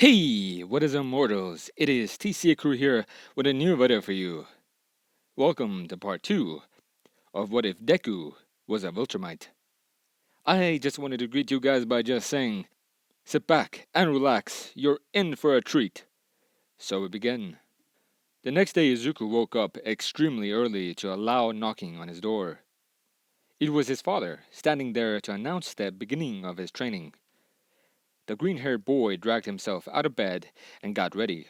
Hey, what is up, mortals? It is TCCrew here with a new video for you. Welcome to part 2 of What If Deku was a Viltrumite. I just wanted to greet you guys by just saying, sit back and relax, you're in for a treat. So we begin. The next day, Izuku woke up extremely early to a loud knocking on his door. It was his father, standing there to announce the beginning of his training. The green-haired boy dragged himself out of bed and got ready,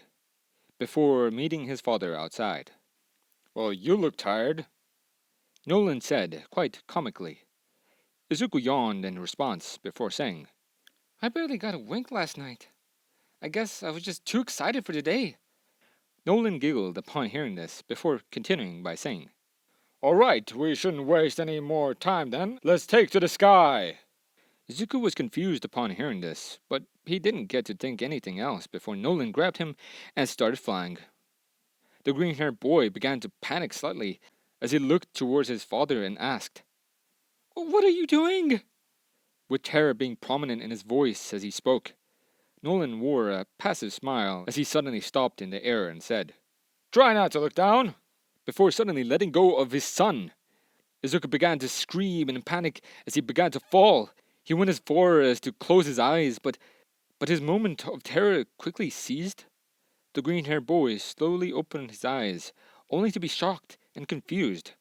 before meeting his father outside. "Well, you look tired," Nolan said, quite comically. Izuku yawned in response before saying, "I barely got a wink last night. I guess I was just too excited for today." Nolan giggled upon hearing this before continuing by saying, "All right, we shouldn't waste any more time then. Let's take to the sky." Izuku was confused upon hearing this, but he didn't get to think anything else before Nolan grabbed him and started flying. The green-haired boy began to panic slightly as he looked towards his father and asked, "What are you doing?" With terror being prominent in his voice as he spoke, Nolan wore a passive smile as he suddenly stopped in the air and said, "Try not to look down," before suddenly letting go of his son. Izuku began to scream in panic as he began to fall. He went as far as to close his eyes, but his moment of terror quickly ceased. The green-haired boy slowly opened his eyes, only to be shocked and confused.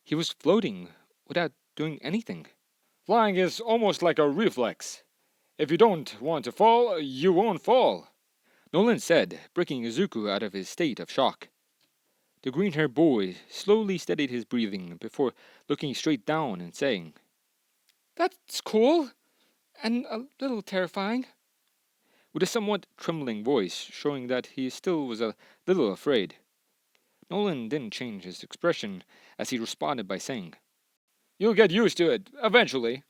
He was floating without doing anything. "Flying is almost like a reflex. If you don't want to fall, you won't fall," Nolan said, breaking Izuku out of his state of shock. The green-haired boy slowly steadied his breathing before looking straight down and saying, "That's cool, and a little terrifying," with a somewhat trembling voice showing that he still was a little afraid. Nolan didn't change his expression as he responded by saying, "You'll get used to it, eventually,"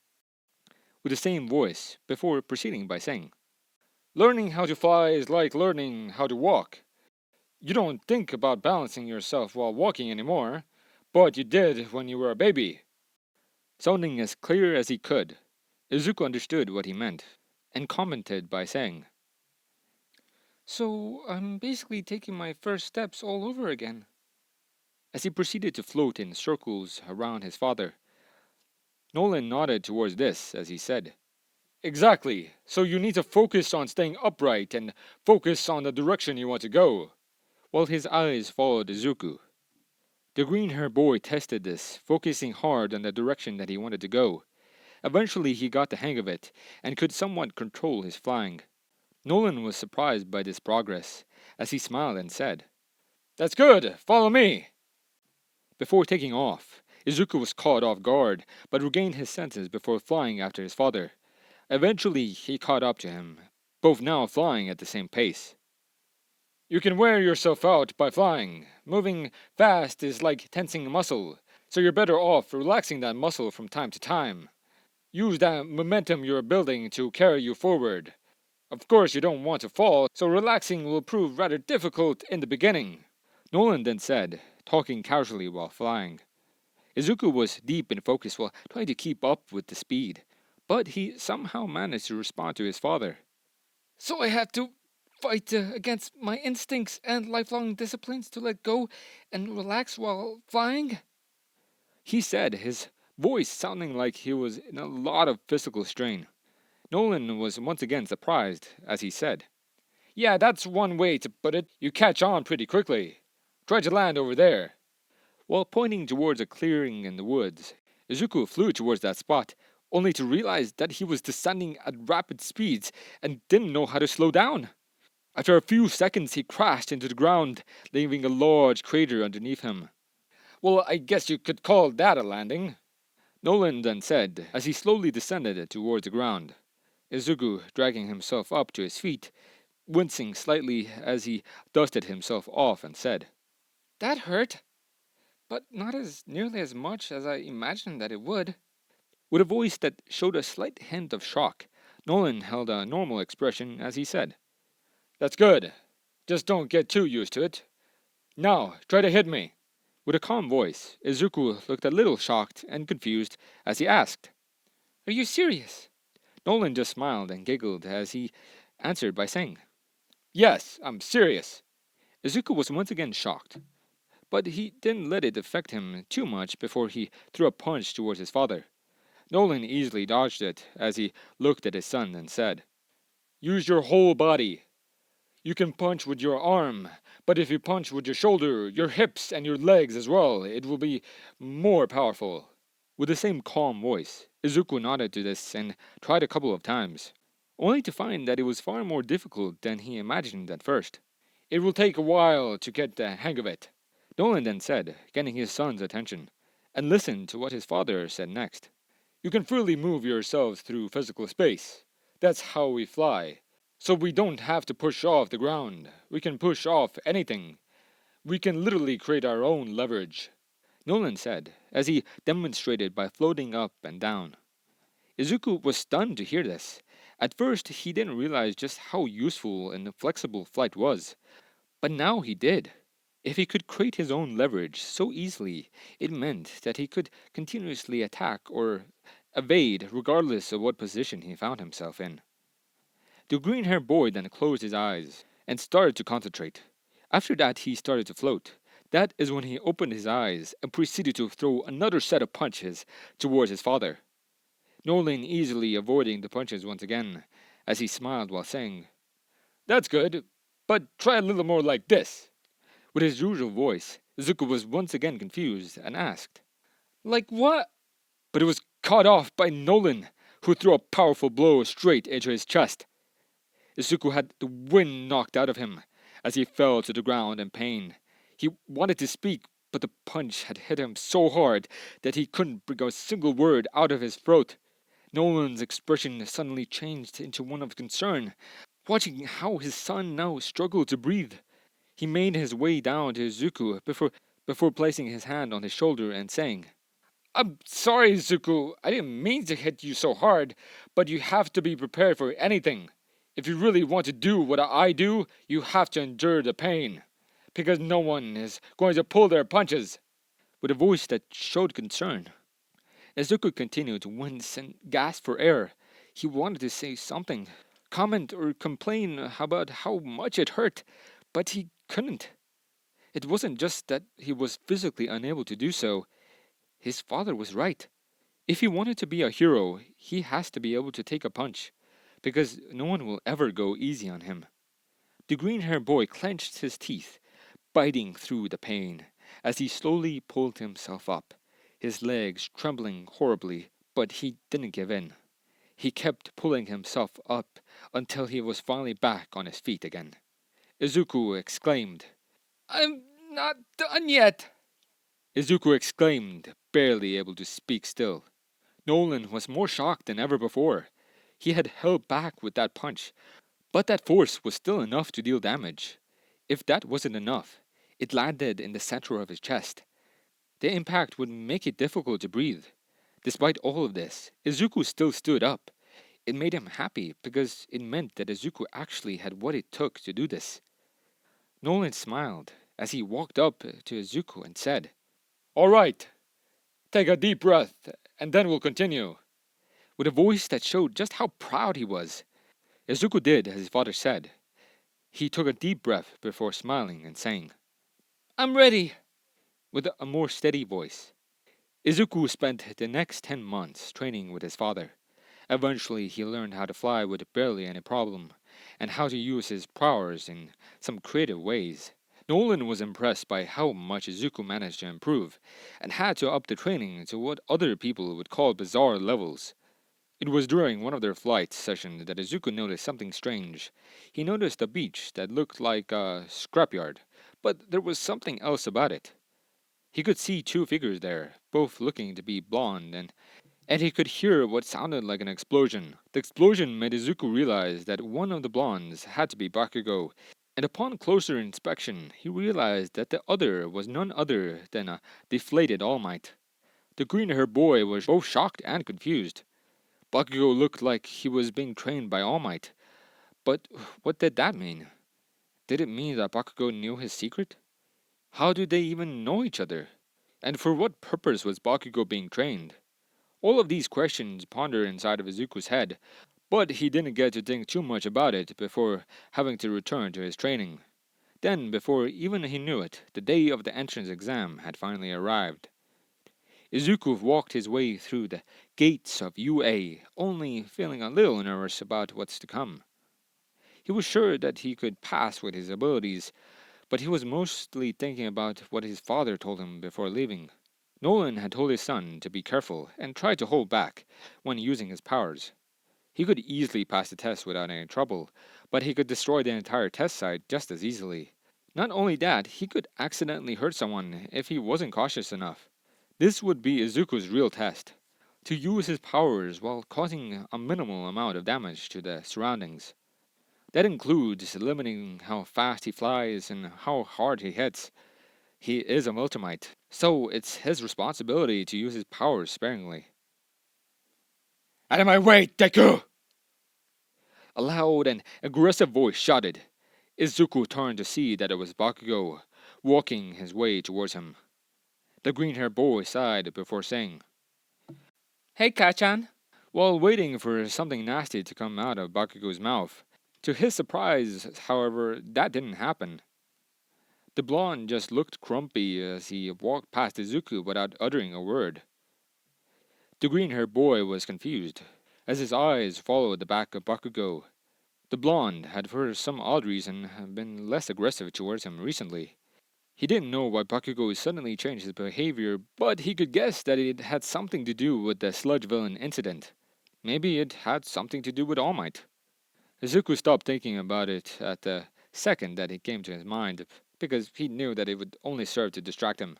with the same voice, before proceeding by saying, "Learning how to fly is like learning how to walk. You don't think about balancing yourself while walking anymore, but you did when you were a baby." Sounding as clear as he could, Izuku understood what he meant, and commented by saying, "So I'm basically taking my first steps all over again," as he proceeded to float in circles around his father. Nolan nodded towards this as he said, "Exactly, so you need to focus on staying upright and focus on the direction you want to go," while his eyes followed Izuku. The green-haired boy tested this, focusing hard on the direction that he wanted to go. Eventually he got the hang of it, and could somewhat control his flying. Nolan was surprised by this progress, as he smiled and said, "That's good, follow me." Before taking off, Izuku was caught off guard, but regained his senses before flying after his father. Eventually he caught up to him, both now flying at the same pace. "You can wear yourself out by flying. Moving fast is like tensing a muscle, so you're better off relaxing that muscle from time to time. Use that momentum you're building to carry you forward. Of course you don't want to fall, so relaxing will prove rather difficult in the beginning," Nolan then said, talking casually while flying. Izuku was deep in focus while trying to keep up with the speed, but he somehow managed to respond to his father. "So I have to fight against my instincts and lifelong disciplines to let go and relax while flying?" he said, his voice sounding like he was in a lot of physical strain. Nolan was once again surprised as he said, "Yeah, that's one way to put it. You catch on pretty quickly. Try to land over there." While pointing towards a clearing in the woods, Izuku flew towards that spot, only to realize that he was descending at rapid speeds and didn't know how to slow down. After a few seconds he crashed into the ground, leaving a large crater underneath him. "Well, I guess you could call that a landing," Nolan then said as he slowly descended towards the ground. Izuku dragging himself up to his feet, wincing slightly as he dusted himself off and said, "That hurt, but not as nearly as much as I imagined that it would." With a voice that showed a slight hint of shock, Nolan held a normal expression as he said, "That's good. Just don't get too used to it. Now, try to hit me." With a calm voice, Izuku looked a little shocked and confused as he asked, "Are you serious?" Nolan just smiled and giggled as he answered by saying, Yes, I'm serious. Izuku was once again shocked, but he didn't let it affect him too much before he threw a punch towards his father. Nolan easily dodged it as he looked at his son and said, "Use your whole body. You can punch with your arm, but if you punch with your shoulder, your hips, and your legs as well, it will be more powerful." With the same calm voice, Izuku nodded to this and tried a couple of times, only to find that it was far more difficult than he imagined at first. "It will take a while to get the hang of it," Nolan then said, getting his son's attention, and listened to what his father said next. "You can freely move yourselves through physical space. That's how we fly. So we don't have to push off the ground. We can push off anything. We can literally create our own leverage," Nolan said, as he demonstrated by floating up and down. Izuku was stunned to hear this. At first, he didn't realize just how useful and flexible flight was, but now he did. If he could create his own leverage so easily, it meant that he could continuously attack or evade regardless of what position he found himself in. The green haired boy then closed his eyes and started to concentrate. After that, he started to float. That is when he opened his eyes and proceeded to throw another set of punches towards his father. Nolan easily avoiding the punches once again, as he smiled while saying, "That's good, but try a little more like this." With his usual voice, Izuku was once again confused and asked, "Like what?" But it was cut off by Nolan, who threw a powerful blow straight into his chest. Izuku had the wind knocked out of him as he fell to the ground in pain. He wanted to speak, but the punch had hit him so hard that he couldn't bring a single word out of his throat. Nolan's expression suddenly changed into one of concern, watching how his son now struggled to breathe. He made his way down to Izuku before placing his hand on his shoulder and saying, "I'm sorry, Izuku. I didn't mean to hit you so hard, but you have to be prepared for anything. If you really want to do what I do, you have to endure the pain, because no one is going to pull their punches." With a voice that showed concern, Izuku continued to wince and gasp for air. He wanted to say something, comment or complain about how much it hurt, but he couldn't. It wasn't just that he was physically unable to do so. His father was right. If he wanted to be a hero, he has to be able to take a punch, because no one will ever go easy on him. The green haired boy clenched his teeth, biting through the pain, as he slowly pulled himself up, his legs trembling horribly, but he didn't give in. He kept pulling himself up until he was finally back on his feet again. Izuku exclaimed, "I'm not done yet!" Izuku exclaimed, barely able to speak still. Nolan was more shocked than ever before. He had held back with that punch, but that force was still enough to deal damage. If that wasn't enough, it landed in the center of his chest. The impact would make it difficult to breathe. Despite all of this, Izuku still stood up. It made him happy because it meant that Izuku actually had what it took to do this. Nolan smiled as he walked up to Izuku and said, "All right, take a deep breath, and then we'll continue." With a voice that showed just how proud he was, Izuku did as his father said. He took a deep breath before smiling and saying, "I'm ready," with a more steady voice. Izuku spent the next 10 months training with his father. Eventually, he learned how to fly with barely any problem, and how to use his powers in some creative ways. Nolan was impressed by how much Izuku managed to improve, and had to up the training to what other people would call bizarre levels. It was during one of their flight sessions that Izuku noticed something strange. He noticed a beach that looked like a scrapyard, but there was something else about it. He could see two figures there, both looking to be blonde, and he could hear what sounded like an explosion. The explosion made Izuku realize that one of the blondes had to be Bakugo, and upon closer inspection, he realized that the other was none other than a deflated All Might. The green-haired boy was both shocked and confused. Bakugo looked like he was being trained by All Might, but what did that mean? Did it mean that Bakugo knew his secret? How did they even know each other? And for what purpose was Bakugo being trained? All of these questions pondered inside of Izuku's head, But he didn't get to think too much about it before having to return to his training. Then, before even he knew it, the day of the entrance exam had finally arrived. Izuku walked his way through the gates of UA, only feeling a little nervous about what's to come. He was sure that he could pass with his abilities, but he was mostly thinking about what his father told him before leaving. Nolan had told his son to be careful and try to hold back when using his powers. He could easily pass the test without any trouble, but he could destroy the entire test site just as easily. Not only that, he could accidentally hurt someone if he wasn't cautious enough. This would be Izuku's real test, to use his powers while causing a minimal amount of damage to the surroundings. That includes limiting how fast he flies and how hard he hits. He is a Viltrumite, so it's his responsibility to use his powers sparingly. Out of my way, Deku! A loud and aggressive voice shouted. Izuku turned to see that it was Bakugo, walking his way towards him. The green-haired boy sighed before saying, "Hey, Kachan." While waiting for something nasty to come out of Bakugo's mouth. To his surprise, however, that didn't happen. The blonde just looked grumpy as he walked past Izuku without uttering a word. The green-haired boy was confused, as his eyes followed the back of Bakugo. The blonde had for some odd reason been less aggressive towards him recently. He didn't know why Bakugo suddenly changed his behavior, but he could guess that it had something to do with the sludge villain incident. Maybe it had something to do with All Might. Izuku stopped thinking about it at the second that it came to his mind, because he knew that it would only serve to distract him.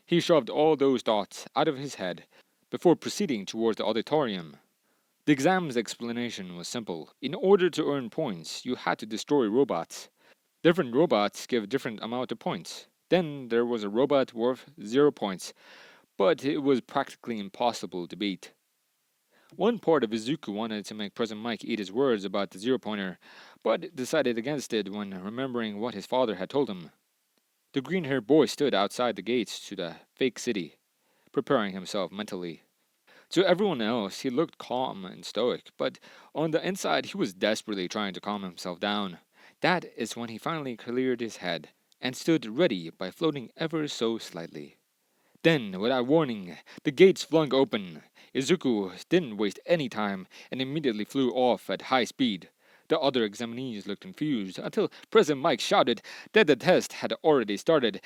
He shoved all those thoughts out of his head before proceeding towards the auditorium. The exam's explanation was simple. In order to earn points, you had to destroy robots. Different robots give different amount of points. Then there was a robot worth 0 points, but it was practically impossible to beat. One part of Izuku wanted to make President Mike eat his words about the zero-pointer, but decided against it when remembering what his father had told him. The green-haired boy stood outside the gates to the fake city, preparing himself mentally. To everyone else, he looked calm and stoic, but on the inside, he was desperately trying to calm himself down. That is when he finally cleared his head and stood ready by floating ever so slightly. Then, without warning, the gates flung open. Izuku didn't waste any time and immediately flew off at high speed. The other examinees looked confused until President Mike shouted that the test had already started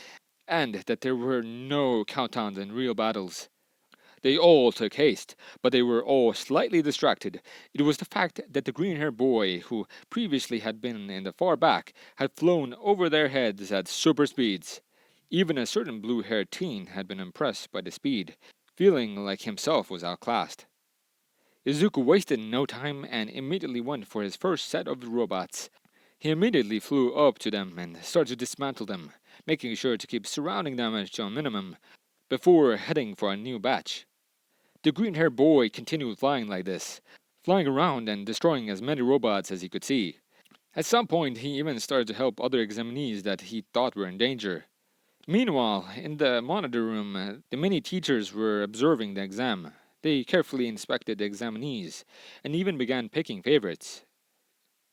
and that there were no countdowns in real battles. They all took haste, but they were all slightly distracted. It was the fact that the green-haired boy, who previously had been in the far back, had flown over their heads at super speeds. Even a certain blue-haired teen had been impressed by the speed, feeling like himself was outclassed. Izuku wasted no time and immediately went for his first set of robots. He immediately flew up to them and started to dismantle them, making sure to keep surrounding damage to a minimum before heading for a new batch. The green-haired boy continued flying like this, flying around and destroying as many robots as he could see. At some point, he even started to help other examinees that he thought were in danger. Meanwhile, in the monitor room, the many teachers were observing the exam. They carefully inspected the examinees, and even began picking favorites.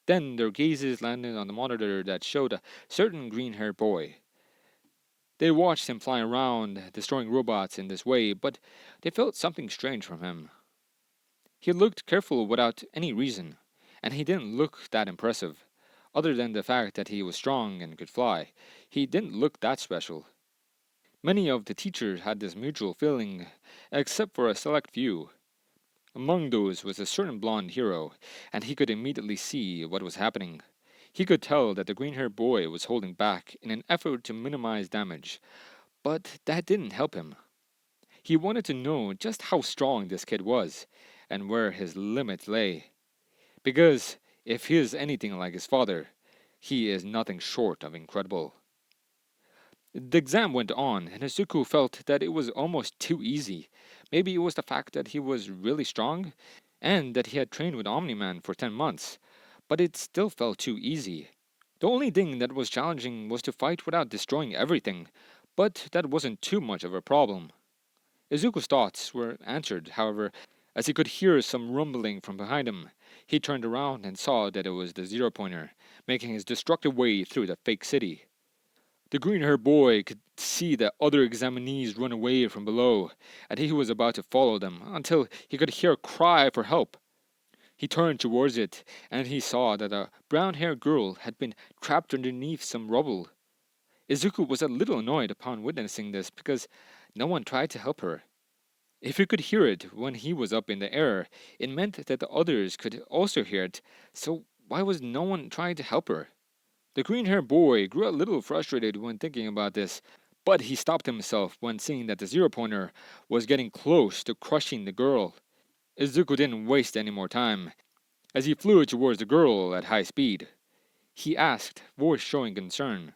Then their gazes landed on the monitor that showed a certain green-haired boy. They watched him fly around, destroying robots in this way, but they felt something strange from him. He looked careful without any reason, and he didn't look that impressive. Other than the fact that he was strong and could fly, he didn't look that special. Many of the teachers had this mutual feeling, except for a select few. Among those was a certain blonde hero, and he could immediately see what was happening. He could tell that the green-haired boy was holding back in an effort to minimize damage, but that didn't help him. He wanted to know just how strong this kid was, and where his limits lay. Because if he is anything like his father, he is nothing short of incredible. The exam went on, and Izuku felt that it was almost too easy. Maybe it was the fact that he was really strong, and that he had trained with Omni-Man for 10 months, but it still felt too easy. The only thing that was challenging was to fight without destroying everything, but that wasn't too much of a problem. Izuku's thoughts were answered, however, as he could hear some rumbling from behind him. He turned around and saw that it was the zero-pointer, making his destructive way through the fake city. The green-haired boy could see the other examinees run away from below, and he was about to follow them until he could hear a cry for help. He turned towards it, and he saw that a brown-haired girl had been trapped underneath some rubble. Izuku was a little annoyed upon witnessing this because no one tried to help her. If he could hear it when he was up in the air, it meant that the others could also hear it, so why was no one trying to help her? The green-haired boy grew a little frustrated when thinking about this, but he stopped himself when seeing that the zero-pointer was getting close to crushing the girl. Izuku didn't waste any more time, as he flew towards the girl at high speed. He asked, voice showing concern.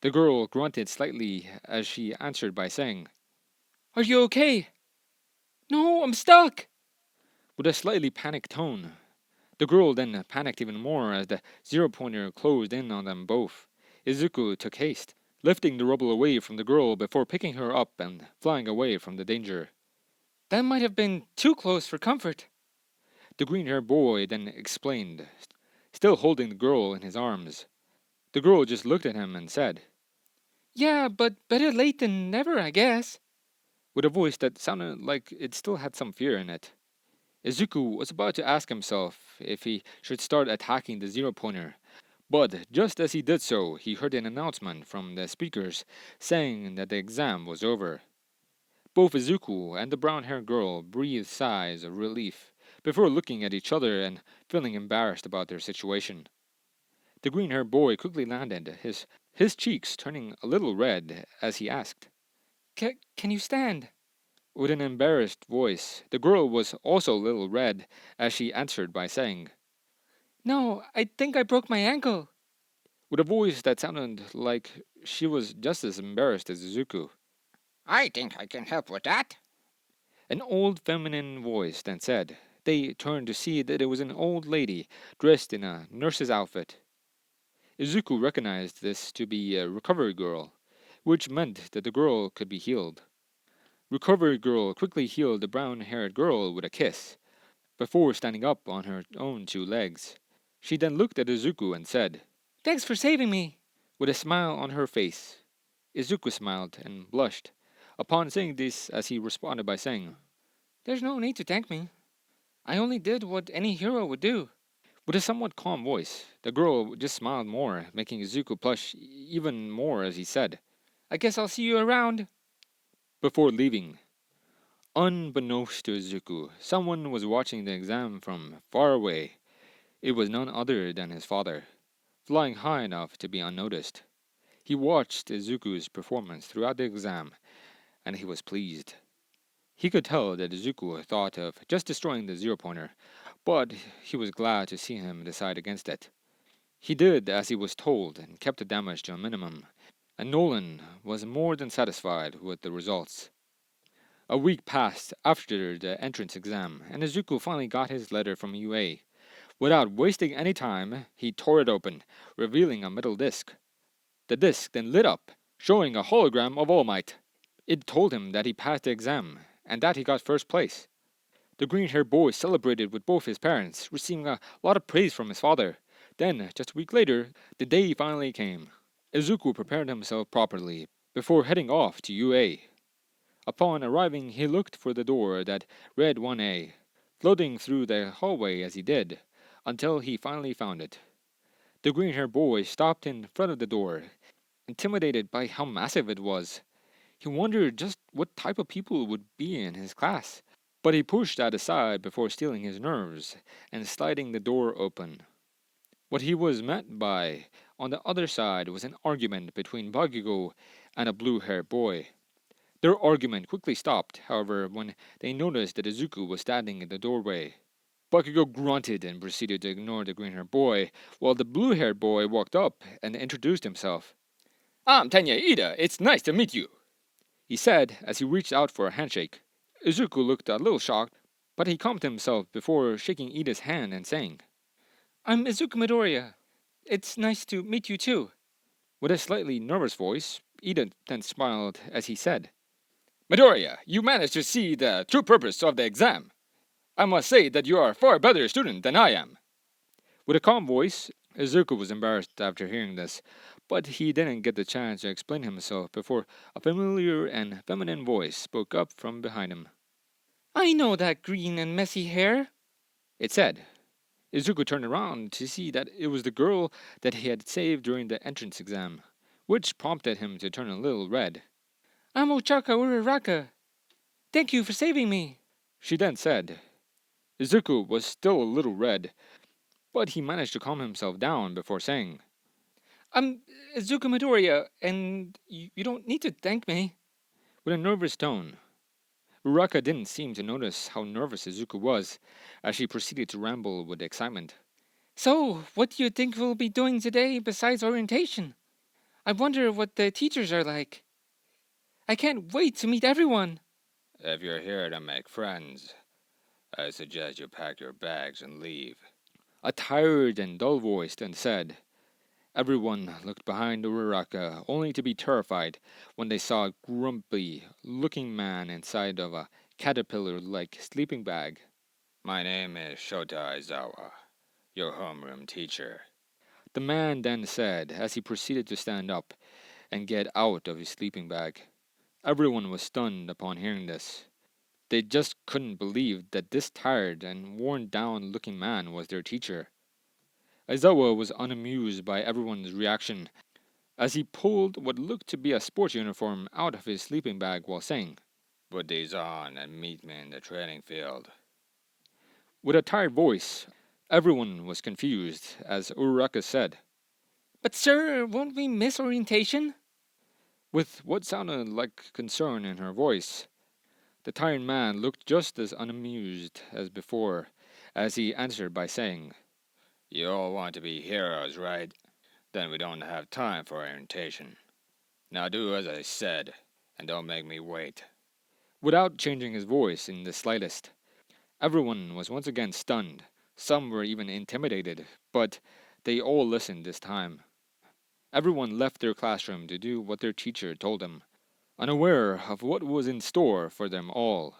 The girl grunted slightly as she answered by saying, "Are you okay?" "No, I'm stuck!" With a slightly panicked tone. The girl then panicked even more as the zero-pointer closed in on them both. Izuku took haste, lifting the rubble away from the girl before picking her up and flying away from the danger. "That might have been too close for comfort," the green-haired boy then explained, still holding the girl in his arms. The girl just looked at him and said, "Yeah, but better late than never, I guess," with a voice that sounded like it still had some fear in it. Izuku was about to ask himself if he should start attacking the zero-pointer, but just as he did so, he heard an announcement from the speakers saying that the exam was over. Both Izuku and the brown-haired girl breathed sighs of relief before looking at each other and feeling embarrassed about their situation. The green-haired boy quickly landed, his cheeks turning a little red as he asked, Can you stand?" With an embarrassed voice, the girl was also a little red as she answered by saying, "No, I think I broke my ankle," with a voice that sounded like she was just as embarrassed as Izuku. "I think I can help with that," An old feminine voice then said. They turned to see that it was an old lady dressed in a nurse's outfit. Izuku recognized this to be a recovery girl, which meant that the girl could be healed. Recovery girl quickly healed the brown-haired girl with a kiss, before standing up on her own two legs. She then looked at Izuku and said, "Thanks for saving me," with a smile on her face. Izuku smiled and blushed upon saying this as he responded by saying, "There's no need to thank me. I only did what any hero would do." With a somewhat calm voice, the girl just smiled more, making Izuku blush even more as he said, "I guess I'll see you around," before leaving. Unbeknownst to Izuku, someone was watching the exam from far away. It was none other than his father, flying high enough to be unnoticed. He watched Izuku's performance throughout the exam, and he was pleased. He could tell that Izuku thought of just destroying the zero-pointer, but he was glad to see him decide against it. He did as he was told and kept the damage to a minimum, and Nolan was more than satisfied with the results. A week passed after the entrance exam, and Izuku finally got his letter from UA. Without wasting any time, he tore it open, revealing a metal disc. The disc then lit up, showing a hologram of All Might. It told him that he passed the exam, and that he got first place. The green-haired boy celebrated with both his parents, receiving a lot of praise from his father. Then, just a week later, the day finally came. Izuku prepared himself properly before heading off to UA. Upon arriving, he looked for the door that read 1A, floating through the hallway as he did, until he finally found it. The green-haired boy stopped in front of the door, intimidated by how massive it was. He wondered just what type of people would be in his class, but he pushed that aside before steeling his nerves and sliding the door open. What he was met by on the other side was an argument between Bakugo and a blue-haired boy. Their argument quickly stopped, however, when they noticed that Izuku was standing in the doorway. Bakugo grunted and proceeded to ignore the green-haired boy, while the blue-haired boy walked up and introduced himself. "I'm Tenya Ida, it's nice to meet you," he said as he reached out for a handshake. Izuku looked a little shocked, but he calmed himself before shaking Ida's hand and saying, "I'm Izuku Midoriya. It's nice to meet you too." With a slightly nervous voice, Ida then smiled as he said, "Midoriya, you managed to see the true purpose of the exam." I must say that you are a far better student than I am. With a calm voice, Izuku was embarrassed after hearing this, but he didn't get the chance to explain himself before a familiar and feminine voice spoke up from behind him. I know that green and messy hair. It said. Izuku turned around to see that it was the girl that he had saved during the entrance exam, which prompted him to turn a little red. I'm Ochaka Uraraka. Thank you for saving me. She then said. Izuku was still a little red, but he managed to calm himself down before saying, I'm Izuku Midoriya, and you don't need to thank me. with a nervous tone. Uraka didn't seem to notice how nervous Izuku was as she proceeded to ramble with excitement. So, what do you think we'll be doing today besides orientation? I wonder what the teachers are like. I can't wait to meet everyone. If you're here to make friends, I suggest you pack your bags and leave. A tired and dull voice then said. Everyone looked behind Uraraka, only to be terrified when they saw a grumpy-looking man inside of a caterpillar-like sleeping bag. My name is Shota Aizawa, your homeroom teacher. The man then said as he proceeded to stand up and get out of his sleeping bag. Everyone was stunned upon hearing this. They just couldn't believe that this tired and worn-down looking man was their teacher. Aizawa was unamused by everyone's reaction as he pulled what looked to be a sports uniform out of his sleeping bag while saying, Put these on and meet me in the training field. with a tired voice, everyone was confused as Uraraka said, But sir, won't we miss orientation? with what sounded like concern in her voice. The tired man looked just as unamused as before as he answered by saying, You all want to be heroes, right? Then we don't have time for orientation. Now do as I said, and don't make me wait. without changing his voice in the slightest. Everyone was once again stunned. Some were even intimidated, but they all listened this time. Everyone left their classroom to do what their teacher told them, unaware of what was in store for them all.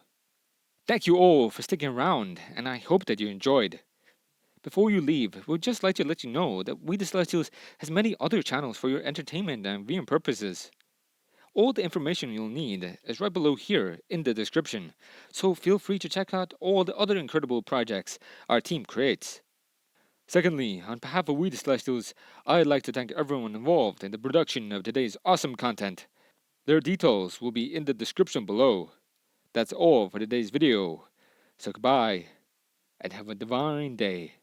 Thank you all for sticking around, and I hope that you enjoyed. Before you leave, we'd just like to let you know that We the Celestials has many other channels for your entertainment and viewing purposes. All the information you'll need is right below here in the description, so feel free to check out all the other incredible projects our team creates. Secondly, on behalf of We the Celestials, I'd like to thank everyone involved in the production of today's awesome content. Their details will be in the description below. That's all for today's video, so goodbye, and have a divine day.